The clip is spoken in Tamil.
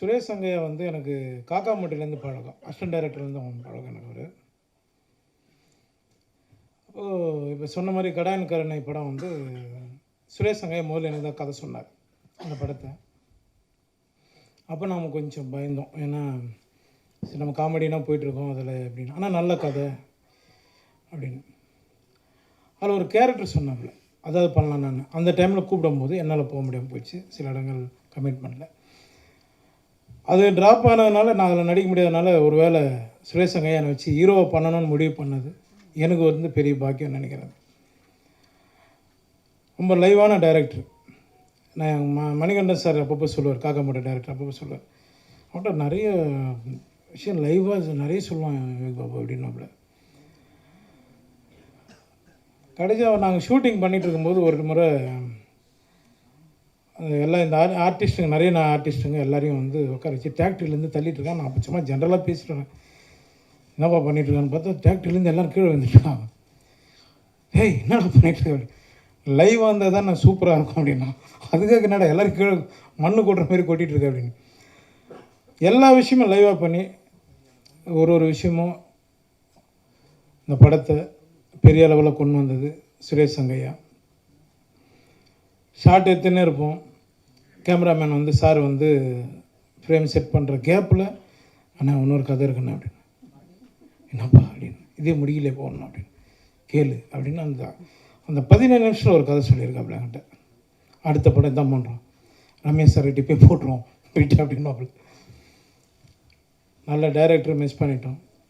சுரேஷ் சங்கையா வந்து எனக்கு காக்காமட்டிலேருந்து பழக்கம், அசிஸ்டன்ட் டைரக்டர்லேருந்து அவன் பழக்கம் எனக்கு ஒரு. இப்போ சொன்ன மாதிரி கடாயன் கருணை படம் வந்து சுரேஷ் சங்கையா முதல்ல எனக்கு தான் கதை சொன்னார் அந்த படத்தை. அப்போ நாம் கொஞ்சம் பயந்தோம், ஏன்னா சரி நம்ம காமெடினா போயிட்டுருக்கோம் அதில் அப்படின்னு, ஆனால் நல்ல கதை அப்படின்னு. அதில் ஒரு கேரக்டர் சொன்னாப்புல, அதாவது பண்ணலாம். நான் அந்த டைமில் கூப்பிடும்போது என்னால் போக முடியாமல் போயிடுச்சு, சில இடங்கள் கமிட்மெண்ட்டில். அது ட்ராப் ஆனதுனால நான் அதில் நடிக்க முடியாதனால ஒரு வேளை சுரேஷ் சங்கையா என்னை வச்சு ஹீரோவை பண்ணணும்னு முடிவு பண்ணது எனக்கு வந்து பெரிய பாக்கியம் நினைக்கிறேன். ரொம்ப லைவான டைரக்டர். நான் மணிகண்டன் சார் அப்பப்போ சொல்லுவார், காக்காமட்ட டைரக்டர் அப்பப்போ சொல்லுவார், அவன்கிட்ட நிறைய விஷயம் லைவாக நிறைய சொல்லுவான் விவேக் பாபு அப்படின்னாப்புல. கடைசியாக நாங்கள் ஷூட்டிங் பண்ணிகிட்டு இருக்கும்போது ஒரு முறை எல்லாம் இந்த ஆர்டிஸ்ட்டுங்க நிறைய ஆர்டிஸ்ட்டுங்க எல்லாரையும் வந்து உட்கார வச்சு டிராக்டர்லேருந்து தள்ளிட்டுருக்கான். நான் அப்போ சும்மா ஜென்ரலாக பேசிட்டுருக்கேன், என்னப்பா பண்ணிகிட்ருக்கான்னு பார்த்தா டிராக்டர்லேருந்து எல்லோரும் கீழே வந்துட்டுருக்காங்க. ஏய் என்னடா பண்ணிகிட்ருக்க, லைவாக இருந்தால் தான் நான் சூப்பராக இருக்கும் அப்படின்னா, அதுக்காக என்னடா எல்லோரும் கீழே மண்ணு கொட்டுற மாதிரி கொட்டிகிட்ருக்க அப்படின்னு. எல்லா விஷயமும் லைவாக பண்ணி ஒரு விஷயமும் இந்த படத்தை பெரிய அளவில் கொண்டு வந்தது சுரேஷ் சங்கையா. ஷார்ட் எடுத்துன்னே இருப்போம், கேமராமேன் வந்து சார் வந்து ஃப்ரேம் செட் பண்ணுற கேப்பில் அண்ணா இன்னொரு கதை இருக்குண்ணா அப்படின்னு, என்னப்பா அப்படின்னு, இதே முடியல போகணும் அப்படின்னு, கேளு அப்படின்னு அந்த 17 நிமிஷத்தில் ஒரு கதை சொல்லியிருக்காப்புல என்கிட்ட. அடுத்த படம் தான் பண்ணுறோம், ரமேஷ் சார்கிட்ட போய் போட்டுருவோம் போயிட்டு அப்படின்னு. நல்ல டைரக்டரை மிஸ் பண்ணிட்டோம்.